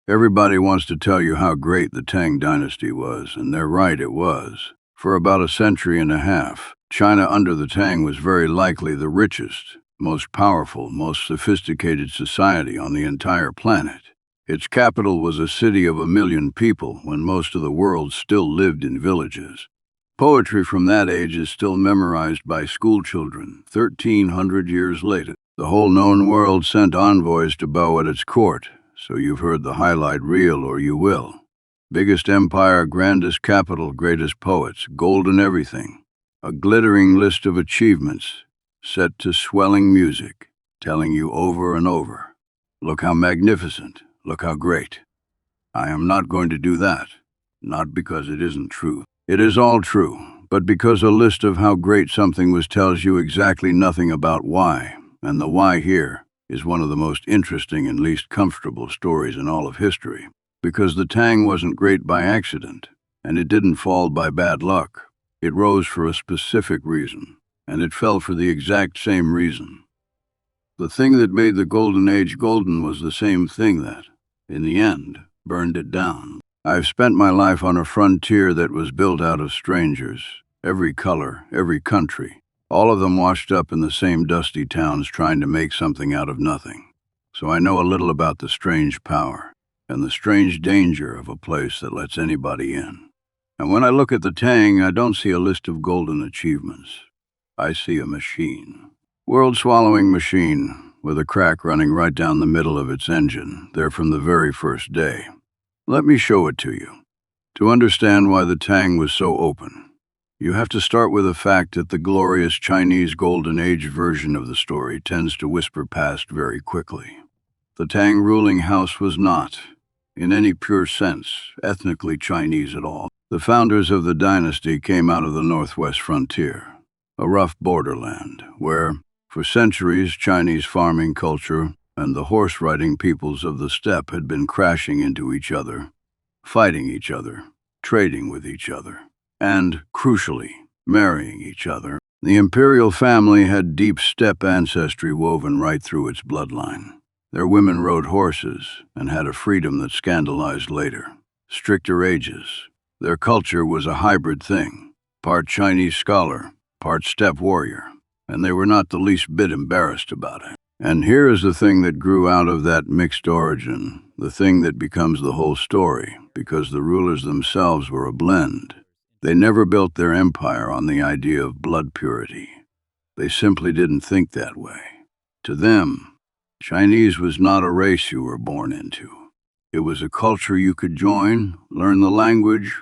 Everybody wants to tell you how great the Tang Dynasty was, and they're right, it was. For about a century and a half, China under the Tang was very likely the richest, most powerful, most sophisticated society on the entire planet. Its capital was a city of 1 million people when most of the world still lived in villages. Poetry from that age is still memorized by schoolchildren 1,300 years later. The whole known world sent envoys to bow at its court, so you've heard the highlight reel or you will. Biggest empire, grandest capital, greatest poets, golden everything. A glittering list of achievements, set to swelling music, telling you over and over, look how magnificent, look how great. I am not going to do that, not because it isn't true. It is all true, but because a list of how great something was tells you exactly nothing about why, and the why here is one of the most interesting and least comfortable stories in all of history. Because the Tang wasn't great by accident, and it didn't fall by bad luck. It rose for a specific reason, and it fell for the exact same reason. The thing that made the Golden Age golden was the same thing that, in the end, burned it down. I've spent my life on a frontier that was built out of strangers, every color, every country, all of them washed up in the same dusty towns trying to make something out of nothing. So I know a little about the strange power and the strange danger of a place that lets anybody in. And when I look at the Tang, I don't see a list of golden achievements. I see a machine. World-swallowing machine, with a crack running right down the middle of its engine, there from the very first day. Let me show it to you. To understand why the Tang was so open, you have to start with the fact that the glorious Chinese Golden Age version of the story tends to whisper past very quickly. The Tang ruling house was not, in any pure sense, ethnically Chinese at all. The founders of the dynasty came out of the northwest frontier, a rough borderland, where, for centuries, Chinese farming culture and the horse-riding peoples of the steppe had been crashing into each other, fighting each other, trading with each other, and, crucially, marrying each other. The imperial family had deep steppe ancestry woven right through its bloodline. Their women rode horses and had a freedom that scandalized later. Stricter ages. Their culture was a hybrid thing, part Chinese scholar, part steppe warrior, and they were not the least bit embarrassed about it. And here is the thing that grew out of that mixed origin, the thing that becomes the whole story, because the rulers themselves were a blend. They never built their empire on the idea of blood purity. They simply didn't think that way. To them, Chinese was not a race you were born into. It was a culture you could join, learn the language,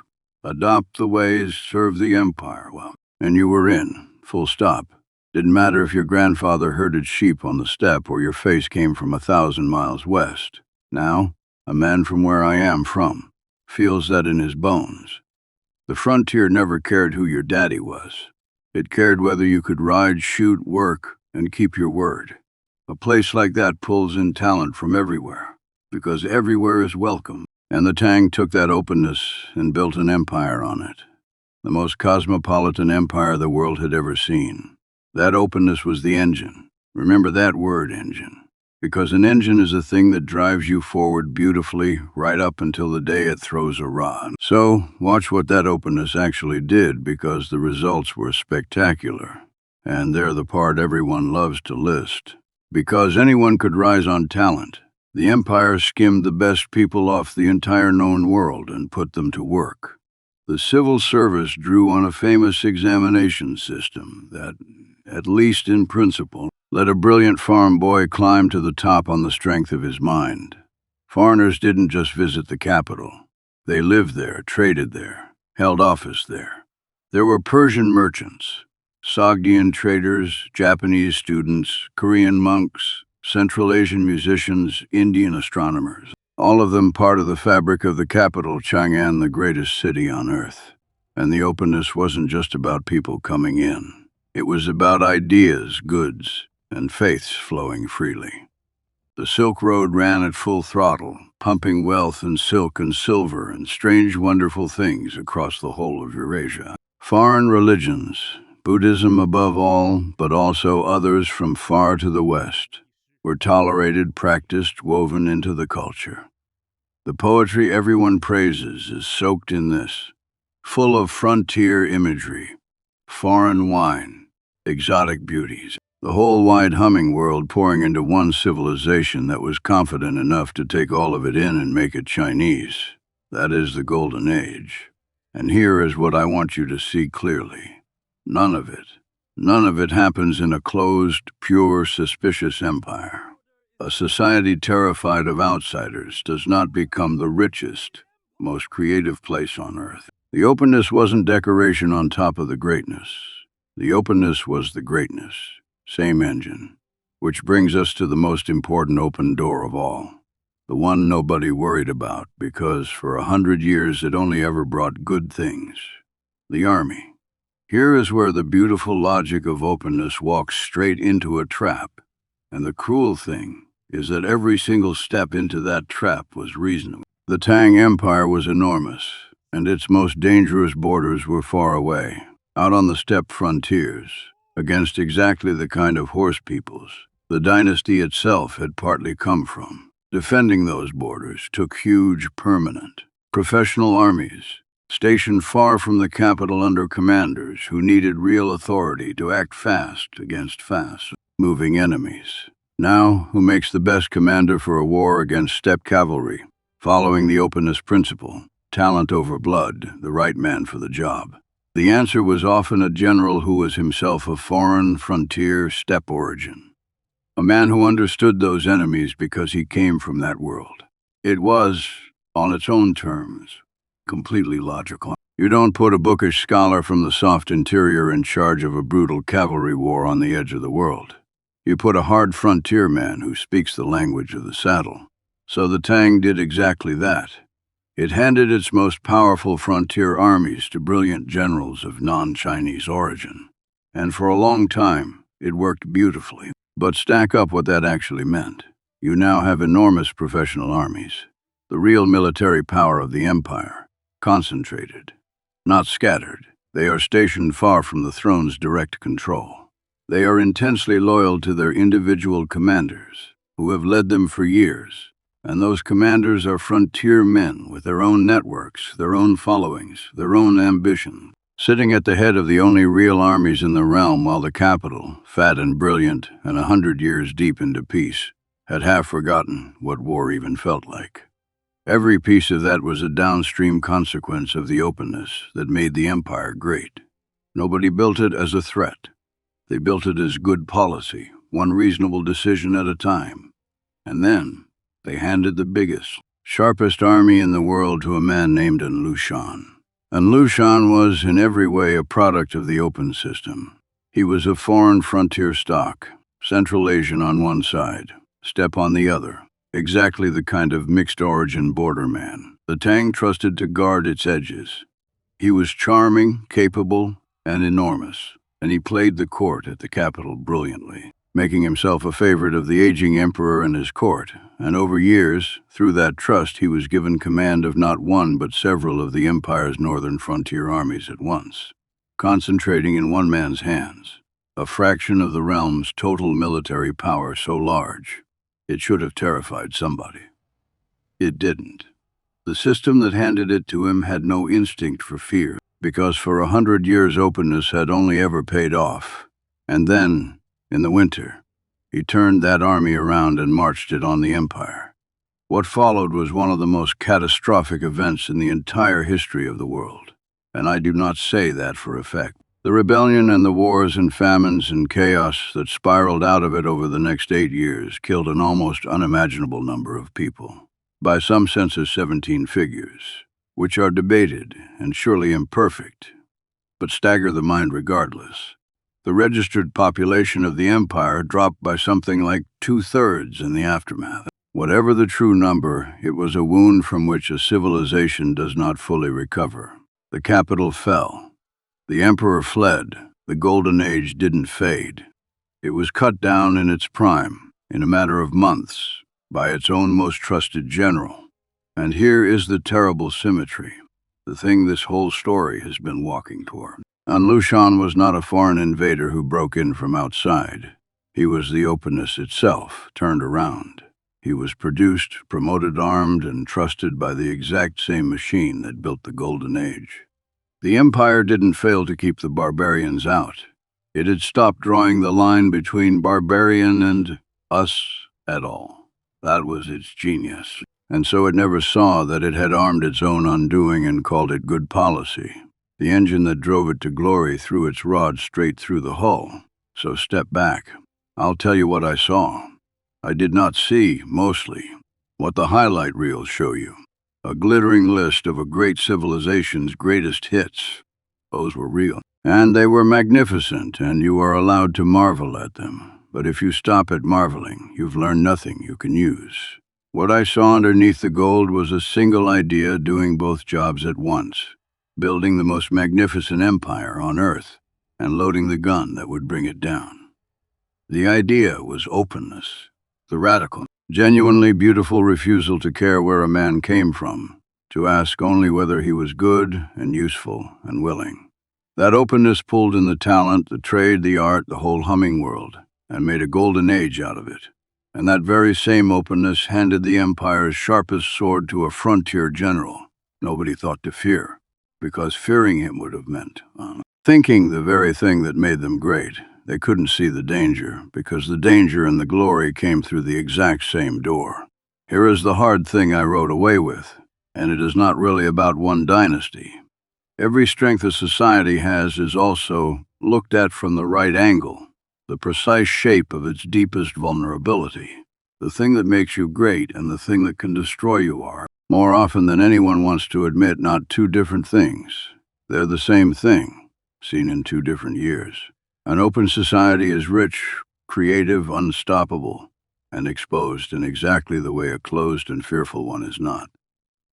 adopt the ways, serve the empire, and you were in, full stop. Didn't matter if your grandfather herded sheep on the steppe or your face came from 1,000 miles west. Now, a man from where I am from feels that in his bones. The frontier never cared who your daddy was. It cared whether you could ride, shoot, work, and keep your word. A place like that pulls in talent from everywhere, because everywhere is welcome. And the Tang took that openness and built an empire on it. The most cosmopolitan empire the world had ever seen. That openness was the engine. Remember that word, engine. Because an engine is a thing that drives you forward beautifully right up until the day it throws a rod. So, watch what that openness actually did, because the results were spectacular. And they're the part everyone loves to list. Because anyone could rise on talent, the empire skimmed the best people off the entire known world and put them to work. The civil service drew on a famous examination system that, at least in principle, let a brilliant farm boy climb to the top on the strength of his mind. Foreigners didn't just visit the capital. They lived there, traded there, held office there. There were Persian merchants, Sogdian traders, Japanese students, Korean monks, Central Asian musicians, Indian astronomers, all of them part of the fabric of the capital, Chang'an, the greatest city on earth. And the openness wasn't just about people coming in. It was about ideas, goods, and faiths flowing freely. The Silk Road ran at full throttle, pumping wealth and silk and silver and strange, wonderful things across the whole of Eurasia. Foreign religions, Buddhism above all, but also others from far to the west, were tolerated, practiced, woven into the culture. The poetry everyone praises is soaked in this, full of frontier imagery, foreign wine, exotic beauties, the whole wide humming world pouring into one civilization that was confident enough to take all of it in and make it Chinese. That is the Golden Age. And here is what I want you to see clearly. None of it, none of it happens in a closed, pure, suspicious empire. A society terrified of outsiders does not become the richest, most creative place on earth. The openness wasn't decoration on top of the greatness. The openness was the greatness. Same engine. Which brings us to the most important open door of all. The one nobody worried about because for 100 years it only ever brought good things. The army. Here is where the beautiful logic of openness walks straight into a trap. And the cruel thing is that every single step into that trap was reasonable. The Tang Empire was enormous, and its most dangerous borders were far away, out on the steppe frontiers, against exactly the kind of horse peoples the dynasty itself had partly come from. Defending those borders took huge, permanent, professional armies, stationed far from the capital under commanders who needed real authority to act fast against fast-moving enemies. Now, who makes the best commander for a war against steppe cavalry? Following the openness principle, talent over blood, the right man for the job. The answer was often a general who was himself of foreign, frontier, steppe origin. A man who understood those enemies because he came from that world. It was, on its own terms, completely logical. You don't put a bookish scholar from the soft interior in charge of a brutal cavalry war on the edge of the world. You put a hard frontier man who speaks the language of the saddle. So the Tang did exactly that. It handed its most powerful frontier armies to brilliant generals of non-Chinese origin. And for a long time, it worked beautifully. But stack up what that actually meant. You now have enormous professional armies. The real military power of the empire. Concentrated. Not scattered. They are stationed far from the throne's direct control. They are intensely loyal to their individual commanders, who have led them for years. And those commanders are frontier men with their own networks, their own followings, their own ambition, sitting at the head of the only real armies in the realm while the capital, fat and brilliant and 100 years deep into peace, had half forgotten what war even felt like. Every piece of that was a downstream consequence of the openness that made the empire great. Nobody built it as a threat. They built it as good policy, one reasonable decision at a time. And then they handed the biggest, sharpest army in the world to a man named An Lushan. An Lushan was in every way a product of the open system. He was of foreign frontier stock, Central Asian on one side, steppe on the other, exactly the kind of mixed-origin border man the Tang trusted to guard its edges. He was charming, capable, and enormous, and he played the court at the capital brilliantly, making himself a favorite of the aging emperor and his court, and over years, through that trust he was given command of not one but several of the empire's northern frontier armies at once, concentrating in one man's hands, a fraction of the realm's total military power so large, it should have terrified somebody. It didn't. The system that handed it to him had no instinct for fear, because for 100 years openness had only ever paid off. And then, in the winter, he turned that army around and marched it on the empire. What followed was one of the most catastrophic events in the entire history of the world. And I do not say that for effect. The rebellion and the wars and famines and chaos that spiraled out of it over the next 8 years killed an almost unimaginable number of people. By some census 17 figures, which are debated and surely imperfect, but stagger the mind regardless. The registered population of the empire dropped by something like 2/3 in the aftermath. Whatever the true number, it was a wound from which a civilization does not fully recover. The capital fell. The emperor fled. The golden age didn't fade. It was cut down in its prime, in a matter of months, by its own most trusted general. And here is the terrible symmetry, the thing this whole story has been walking toward. An Lushan was not a foreign invader who broke in from outside. He was the openness itself, turned around. He was produced, promoted, armed, and trusted by the exact same machine that built the Golden Age. The Empire didn't fail to keep the barbarians out. It had stopped drawing the line between barbarian and us at all. That was its genius. And so it never saw that it had armed its own undoing and called it good policy. The engine that drove it to glory threw its rod straight through the hull. So step back. I'll tell you what I saw. I did not see, mostly, what the highlight reels show you. A glittering list of a great civilization's greatest hits. Those were real. And they were magnificent, and you are allowed to marvel at them. But if you stop at marveling, you've learned nothing you can use. What I saw underneath the gold was a single idea doing both jobs at once, building the most magnificent empire on Earth, and loading the gun that would bring it down. The idea was openness, the radical, genuinely beautiful refusal to care where a man came from, to ask only whether he was good and useful and willing. That openness pulled in the talent, the trade, the art, the whole humming world, and made a golden age out of it. And that very same openness handed the empire's sharpest sword to a frontier general nobody thought to fear, because fearing him would have meant thinking the very thing that made them great. They couldn't see the danger, because the danger and the glory came through the exact same door. Here is the hard thing I rode away with, and it is not really about one dynasty. Every strength a society has is also looked at from the right angle, the precise shape of its deepest vulnerability. The thing that makes you great and the thing that can destroy you are, more often than anyone wants to admit, not two different things. They're the same thing, seen in two different years. An open society is rich, creative, unstoppable, and exposed in exactly the way a closed and fearful one is not.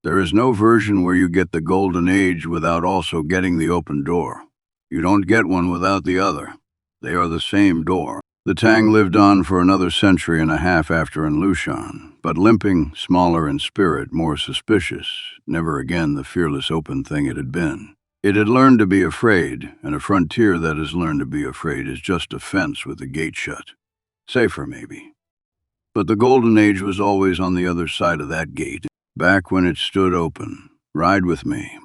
There is no version where you get the golden age without also getting the open door. You don't get one without the other. They are the same door. The Tang lived on for another century and a half after An Lushan, but limping, smaller in spirit, more suspicious, never again the fearless open thing it had been. It had learned to be afraid, and a frontier that has learned to be afraid is just a fence with the gate shut. Safer, maybe. But the Golden Age was always on the other side of that gate, back when it stood open. Ride with me.